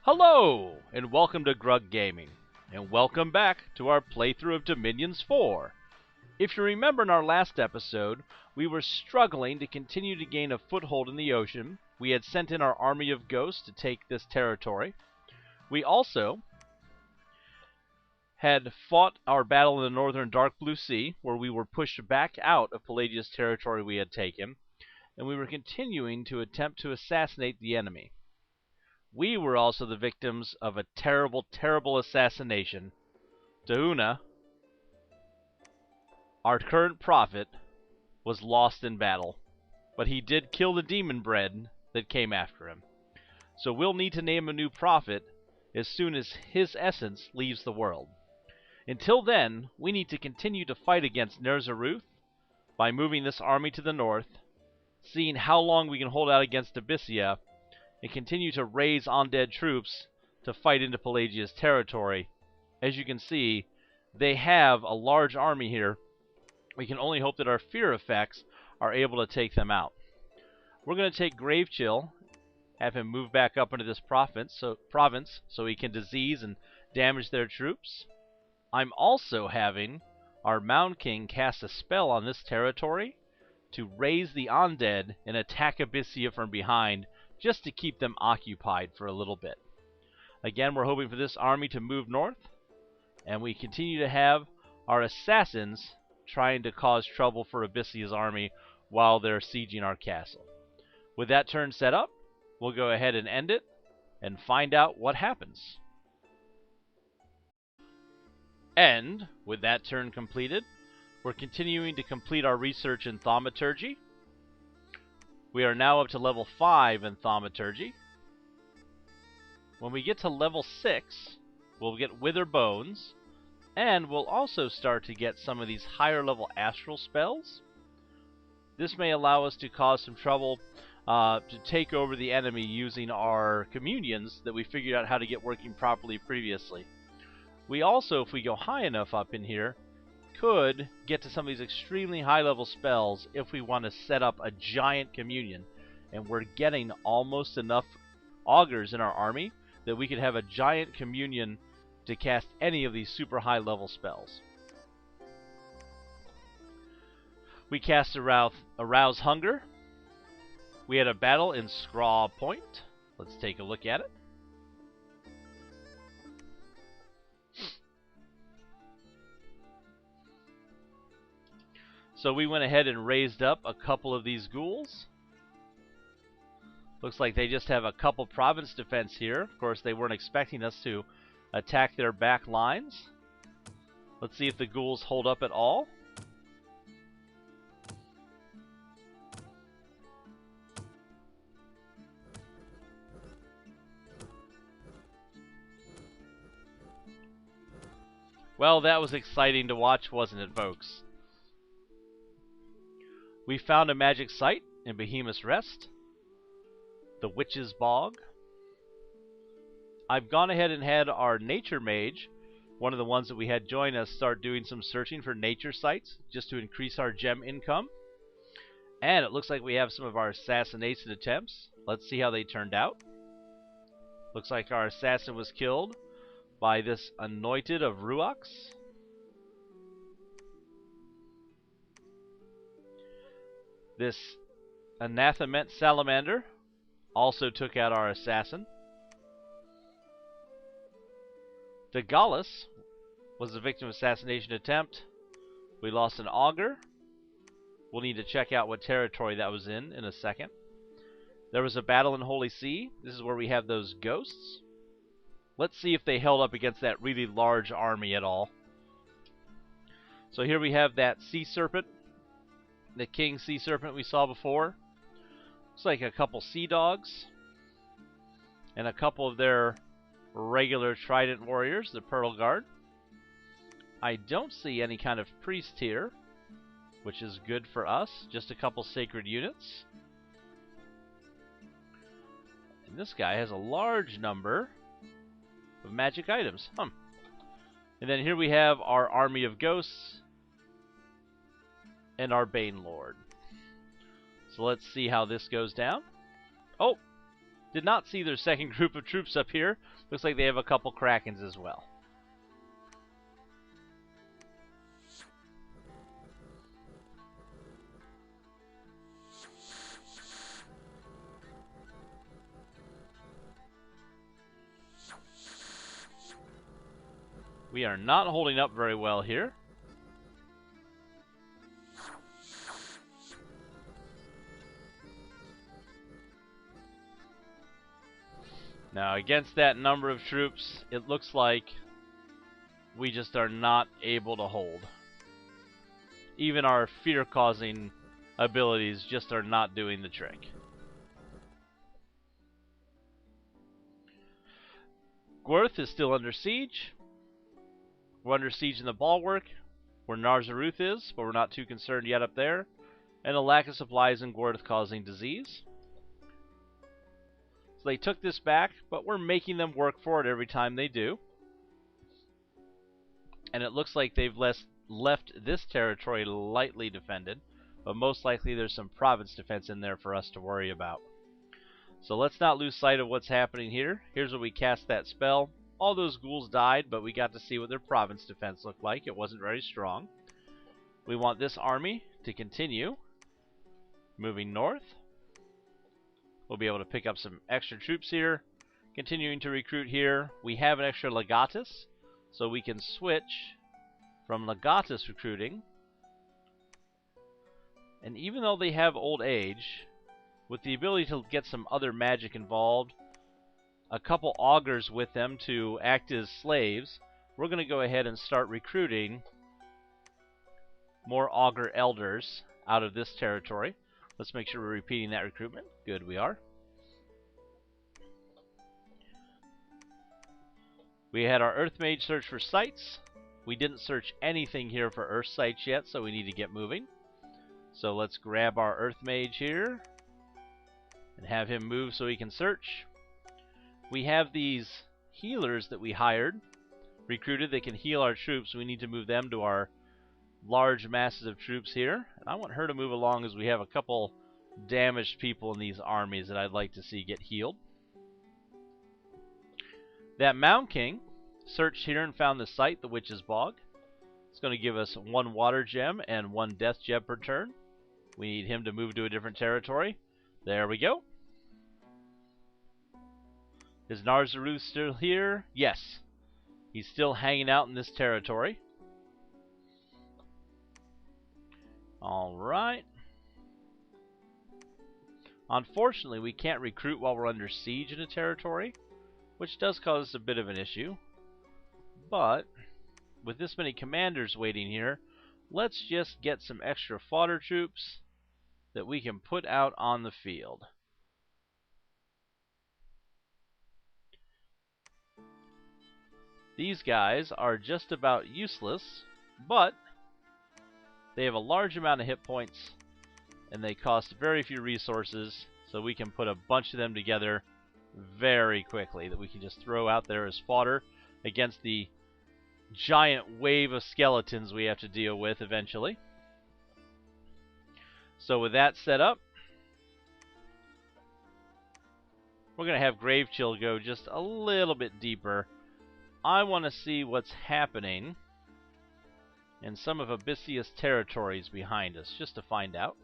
Hello, and welcome to Grug Gaming, and welcome back to our playthrough of Dominions 4. If you remember in our last episode, we were struggling to continue to gain a foothold in the ocean. We had sent in our army of ghosts to take this territory. We also had fought our battle in the northern Dark Blue Sea, where we were pushed back out of Pelagia's territory we had taken, and we were continuing to attempt to assassinate the enemy. We were also the victims of a terrible, terrible assassination. Dauna, our current prophet, was lost in battle, but he did kill the demon bread that came after him. So we'll need to name a new prophet as soon as his essence leaves the world. Until then, we need to continue to fight against Ner'zereth by moving this army to the north, seeing how long we can hold out against Abyssia, and continue to raise undead troops to fight into Pelagia's territory. As you can see, they have a large army here. We can only hope that our fear effects are able to take them out. We're going to take Gravechill, have him move back up into this province so he can disease and damage their troops. I'm also having our Mound King cast a spell on this territory to raise the undead and attack Abyssia from behind, just to keep them occupied for a little bit. Again, we're hoping for this army to move north, and we continue to have our assassins trying to cause trouble for Abyssia's army while they're sieging our castle. With that turn set up, we'll go ahead and end it and find out what happens. And with that turn completed, we're continuing to complete our research in thaumaturgy. We are now up to level 5 in thaumaturgy. When we get to level 6, we'll get Wither Bones, and we'll also start to get some of these higher level astral spells. This may allow us to cause some trouble to take over the enemy using our communions that we figured out how to get working properly previously. We also, if we go high enough up in here, could get to some of these extremely high level spells if we want to set up a giant communion. And we're getting almost enough augurs in our army that we could have a giant communion to cast any of these super high level spells. We cast Arouse Hunger. We had a battle in Scraw Point. Let's take a look at it. So we went ahead and raised up a couple of these ghouls. Looks like they just have a couple province defense here. Of course, they weren't expecting us to attack their back lines. Let's see if the ghouls hold up at all. Well, that was exciting to watch, wasn't it, folks? We found a magic site in Behemoth's Rest, the Witch's Bog. I've gone ahead and had our nature mage, one of the ones that we had join us, start doing some searching for nature sites just to increase our gem income. And it looks like we have some of our assassination attempts. Let's see how they turned out. Looks like our assassin was killed by this Anointed of Ruox. This Anathemet Salamander also took out our assassin. Dagalis was the victim of assassination attempt. We lost an augur. We'll need to check out what territory that was in a second. There was a battle in Holy Sea. This is where we have those ghosts. Let's see if they held up against that really large army at all. So here we have that sea serpent, the king sea serpent we saw before. Looks like a couple sea dogs and a couple of their regular trident warriors, the Pearl Guard. I don't see any kind of priest here, which is good for us. Just a couple sacred units. And this guy has a large number of magic items. And then here we have our army of ghosts and our Bane Lord. So let's see how this goes down. Oh, Did not see their second group of troops up here. Looks like they have a couple Krakens as well. We are not holding up very well here. Now, against that number of troops, it looks like we just are not able to hold. Even our fear-causing abilities just are not doing the trick. Gwerth is still under siege. We're under siege in the bulwark, where Narzaruth is, but we're not too concerned yet up there. And a lack of supplies in Gwerth causing disease. So they took this back, but we're making them work for it every time they do. And it looks like they've left this territory lightly defended, but most likely there's some province defense in there for us to worry about. So let's not lose sight of what's happening here. Here's where we cast that spell. All those ghouls died, but we got to see what their province defense looked like. It wasn't very strong. We want this army to continue moving north. We'll be able to pick up some extra troops here. Continuing to recruit here. We have an extra legatus, so we can switch from legatus recruiting. And even though they have old age, with the ability to get some other magic involved, a couple augurs with them to act as slaves, we're going to go ahead and start recruiting more augur elders out of this territory. Let's make sure we're repeating that recruitment. Good, we are. We had our Earth Mage search for sites. We didn't search anything here for Earth sites yet, so we need to get moving. So let's grab our Earth Mage here and have him move so he can search. We have these healers that we hired, recruited, that can heal our troops. We need to move them to our large masses of troops here. And I want her to move along as we have a couple damaged people in these armies that I'd like to see get healed. That Mound King searched here and found the site, the Witch's Bog. It's going to give us 1 water gem and 1 death gem per turn. We need him to move to a different territory. There we go. Is Narzaruth still here? Yes. He's still hanging out in this territory. Alright. Unfortunately, we can't recruit while we're under siege in a territory, which does cause us a bit of an issue. But with this many commanders waiting here, let's just get some extra fodder troops that we can put out on the field. These guys are just about useless, but they have a large amount of hit points and they cost very few resources, so we can put a bunch of them together very quickly that we can just throw out there as fodder against the giant wave of skeletons we have to deal with eventually. So with that set up, we're going to have Gravechill go just a little bit deeper. I want to see what's happening in some of Abyssia's territories behind us, just to find out.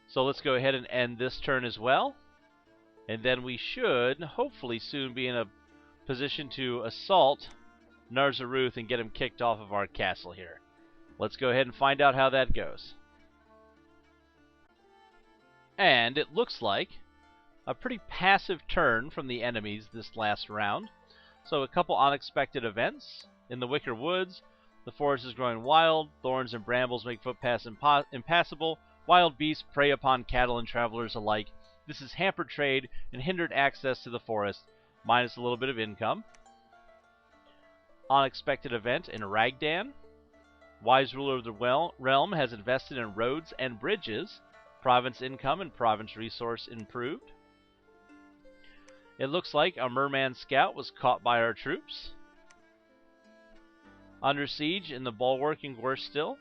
So let's go ahead and end this turn as well. And then we should, hopefully soon, be in a position to assault Narzaruth and get him kicked off of our castle here. Let's go ahead and find out how that goes. And it looks like a pretty passive turn from the enemies this last round. So a couple unexpected events. In the Wicker Woods, the forest is growing wild. Thorns and brambles make footpaths impassable. Wild beasts prey upon cattle and travelers alike. This has hampered trade and hindered access to the forest, minus a little bit of income. Unexpected event in Ragdan. Wise ruler of the realm has invested in roads and bridges. Province income and province resource improved. It looks like a merman scout was caught by our troops. Under siege in the bulwark in Gwerth.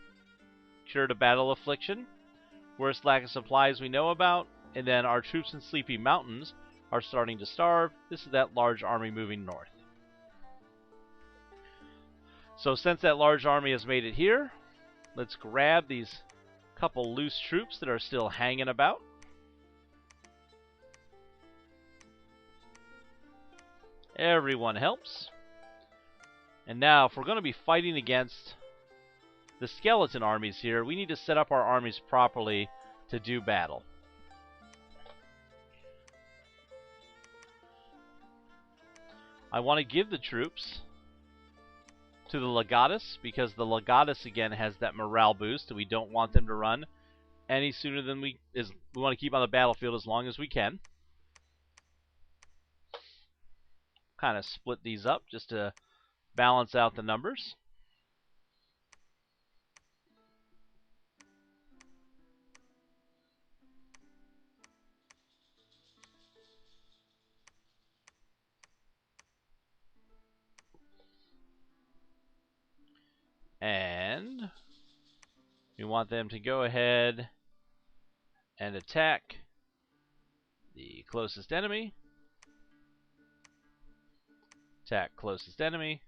Cured a battle affliction. Worst lack of supplies we know about. And then our troops in Sleepy Mountains are starting to starve. This is that large army moving north. So since that large army has made it here, let's grab these couple loose troops that are still hanging about. Everyone helps. And now, if we're going to be fighting against the skeleton armies here, we need to set up our armies properly to do battle. I want to give the troops to the Legatus, because the Legatus again has that morale boost, and we don't want them to run any sooner than we want to keep on the battlefield as long as we can. Kind of split these up just to balance out the numbers. And we want them to go ahead and attack the closest enemy. Attack closest enemy.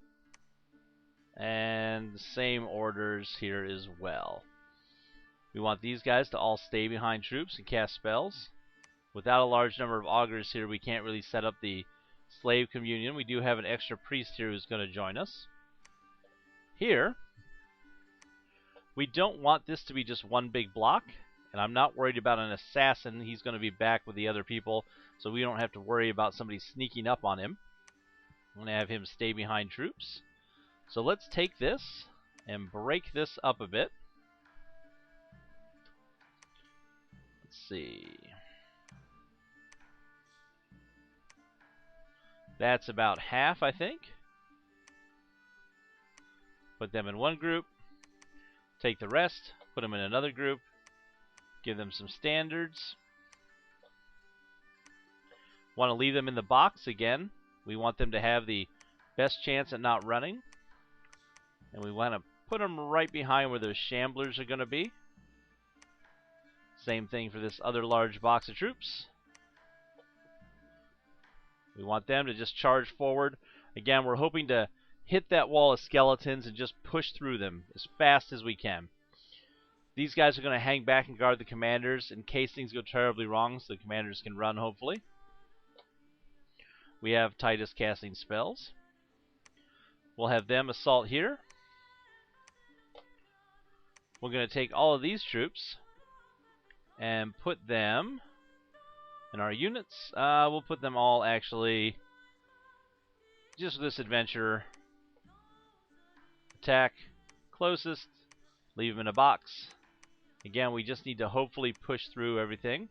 And the same orders here as well. We want these guys to all stay behind troops and cast spells. Without a large number of augurs here, we can't really set up the slave communion. We do have an extra priest here who's going to join us. Here, we don't want this to be just one big block, and I'm not worried about an assassin. He's going to be back with the other people, so we don't have to worry about somebody sneaking up on him. I'm going to have him stay behind troops. So let's take this and break this up a bit. Let's see. That's about half, I think. Put them in one group. Take the rest, put them in another group. Give them some standards. Want to leave them in the box again. We want them to have the best chance at not running. And we want to put them right behind where those shamblers are going to be. Same thing for this other large box of troops. We want them to just charge forward. Again, we're hoping to hit that wall of skeletons and just push through them as fast as we can. These guys are going to hang back and guard the commanders in case things go terribly wrong, so the commanders can run, hopefully. We have Titus casting spells. We'll have them assault here. We're going to take all of these troops and put them in our units. We'll put them all, actually, just for this adventure. Attack closest, leave them in a box. Again, we just need to hopefully push through everything.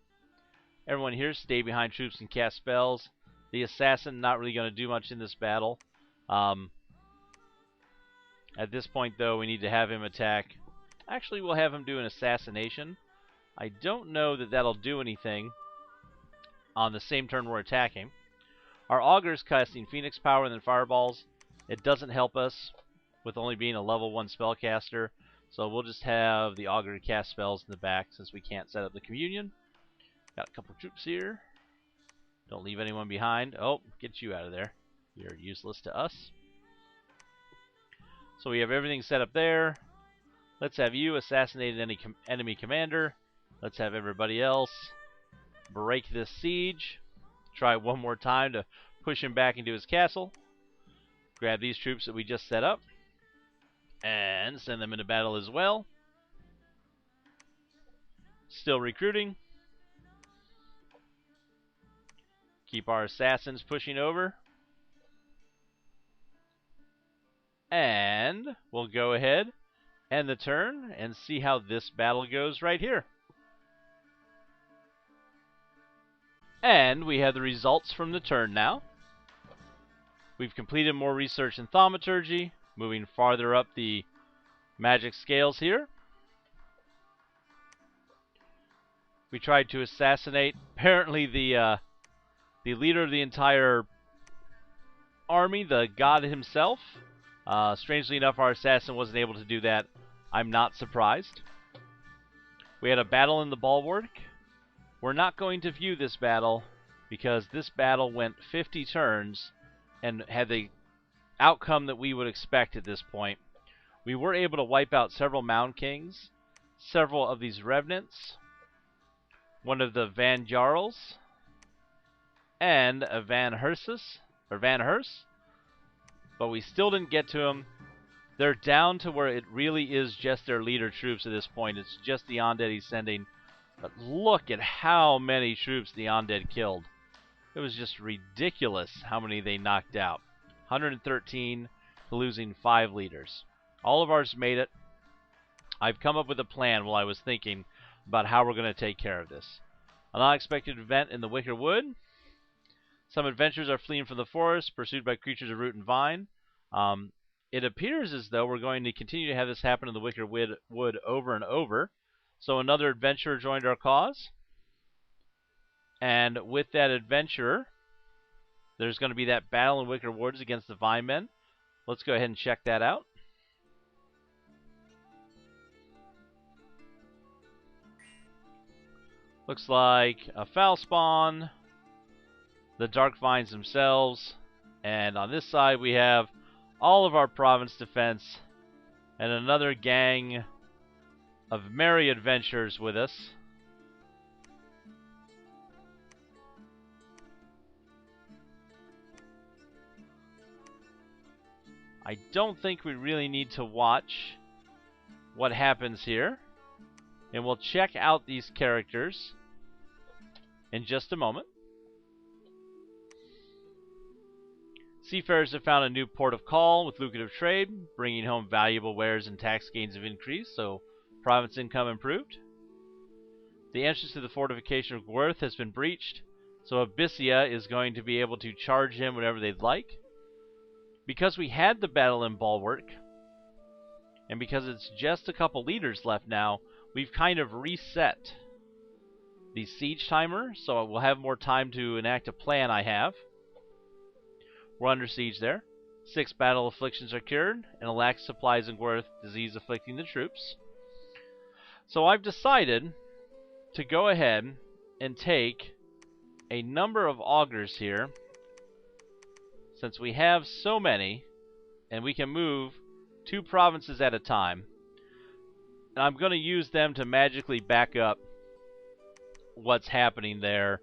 Everyone here stay behind troops and cast spells. The assassin not really going to do much in this battle. At this point, though, we need to have him attack. Actually, we'll have him do an assassination. I don't know that that'll do anything on the same turn we're attacking. Our augur's casting Phoenix power and then fireballs. It doesn't help us with only being a level 1 spellcaster, so we'll just have the augur cast spells in the back since we can't set up the communion. Got a couple troops here. Don't leave anyone behind. Oh, get you out of there. You're useless to us. So we have everything set up there. Let's have you assassinate any enemy commander. Let's have everybody else break this siege. Try one more time to push him back into his castle. Grab these troops that we just set up and send them into battle as well. Still recruiting. Keep our assassins pushing over. And we'll go ahead, end the turn, and see how this battle goes right here. And we have the results from the turn now. We've completed more research in thaumaturgy, moving farther up the magic scales here. We tried to assassinate, apparently, the leader of the entire army, the god himself. Strangely enough, our assassin wasn't able to do that. I'm not surprised. We had a battle in the bulwark. We're not going to view this battle because this battle went 50 turns and had the outcome that we would expect at this point. We were able to wipe out several Mound Kings, several of these Revenants, one of the Van Jarls, and a Van Hersus, or Van Hers, but we still didn't get to them. They're down to where it really is just their leader troops at this point. It's just the Undead he's sending. But look at how many troops the Undead killed. It was just ridiculous how many they knocked out. 113 to losing 5 leaders. All of ours made it. I've come up with a plan while I was thinking about how we're going to take care of this. An unexpected event in the Wicker Wood. Some adventurers are fleeing from the forest, pursued by creatures of root and vine. It appears as though we're going to continue to have this happen in the Wicker Wood over and over. So another adventurer joined our cause. And with that adventurer, there's going to be that battle in Wicker Woods against the Vine Men. Let's go ahead and check that out. Looks like a foul spawn, the Dark Vines themselves, and on this side we have all of our province defense and another gang of merry adventurers with us. I don't think we really need to watch what happens here, and we'll check out these characters in just a moment. Seafarers have found a new port of call with lucrative trade, bringing home valuable wares and tax gains have increased, so province income improved. The entrance to the fortification of Gwerth has been breached, so Abyssia is going to be able to charge him whenever they'd like. Because we had the battle in Bulwark, and because it's just a couple leaders left now, we've kind of reset the siege timer, so we'll have more time to enact a plan I have. We're under siege there. 6 battle afflictions are cured, and a lack of supplies in Gwerth, disease afflicting the troops. So I've decided to go ahead and take a number of augurs here, since we have so many, and we can move 2 provinces at a time. And I'm going to use them to magically back up what's happening there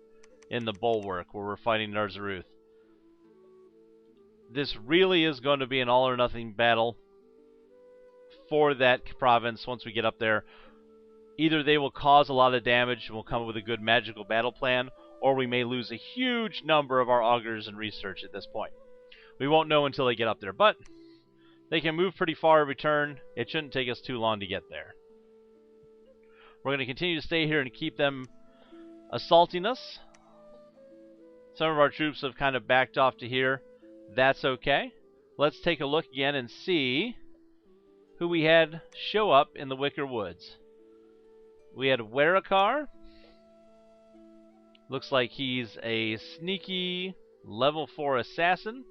in the Bulwark, where we're fighting Narzaruth. This really is going to be an all-or-nothing battle for that province once we get up there. Either they will cause a lot of damage and we'll come up with a good magical battle plan, or we may lose a huge number of our augurs and research at this point. We won't know until they get up there, but they can move pretty far every turn. It shouldn't take us too long to get there. We're going to continue to stay here and keep them assaulting us. Some of our troops have kind of backed off to here. That's okay. Let's take a look again and see who we had show up in the Wicker Woods. We had Warakar. Looks like he's a sneaky level 4 assassin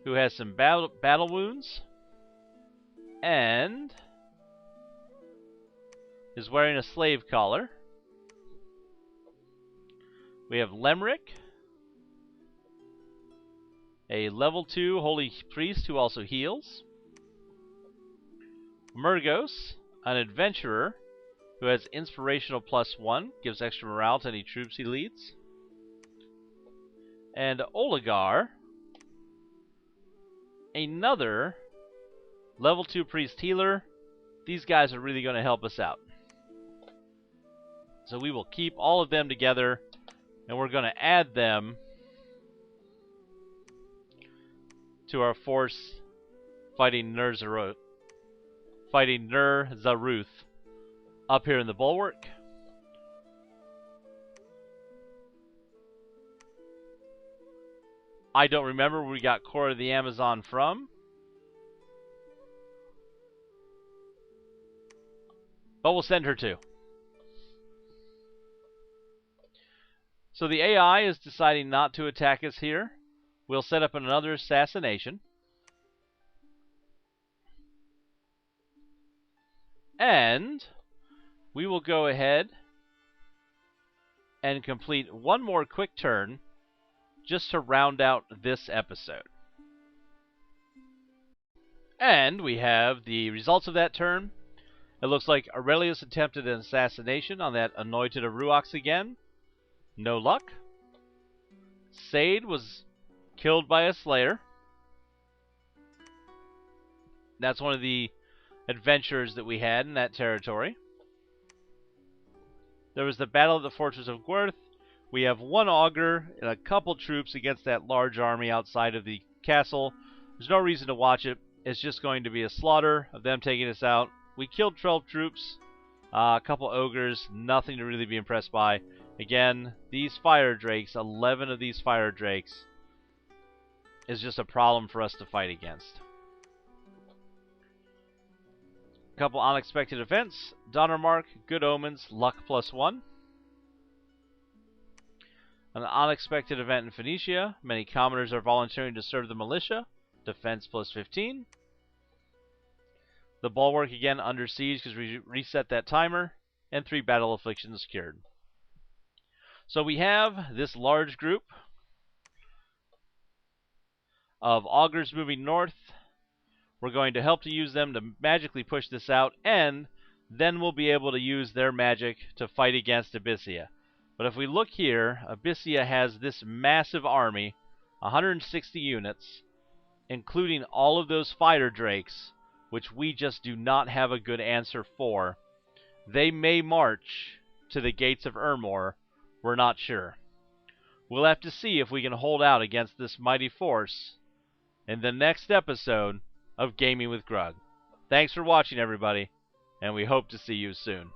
who has some battle wounds and is wearing a slave collar. We have Lemric, a level 2 holy priest who also heals. Murgos, an adventurer who has inspirational +1, gives extra morale to any troops he leads. And Oligar, another level 2 priest healer. These guys are really going to help us out. So we will keep all of them together, and we're going to add them to our force fighting Narzaruth up here in the Bulwark. I don't remember where we got Cora the Amazon from, but we'll send her too. So the AI is deciding not to attack us here. We'll set up another assassination. And we will go ahead and complete one more quick turn just to round out this episode. And we have the results of that turn. It looks like Aurelius attempted an assassination on that Anointed of Ruox again. No luck. Sade was killed by a Slayer. That's one of the adventures that we had in that territory. There was the Battle of the Fortress of Gwerth. We have one Augur and a couple troops against that large army outside of the castle. There's no reason to watch it. It's just going to be a slaughter of them taking us out. We killed 12 troops, a couple ogres, nothing to really be impressed by. Again, these fire drakes, 11 of these fire drakes, is just a problem for us to fight against. A couple unexpected events. Donnermark, Good Omens, Luck +1. An unexpected event in Phoenicia. Many commoners are volunteering to serve the militia. Defense +15. The Bulwark again under siege because we reset that timer. And 3 battle afflictions cured. So we have this large group of augurs moving north. We're going to help to use them to magically push this out, and then we'll be able to use their magic to fight against Abyssia. But if we look here, Abyssia has this massive army, 160 units, including all of those fire drakes, which we just do not have a good answer for. They may march to the gates of Ermor. We're not sure. We'll have to see if we can hold out against this mighty force in the next episode of Gaming with Grug. Thanks for watching, everybody, and we hope to see you soon.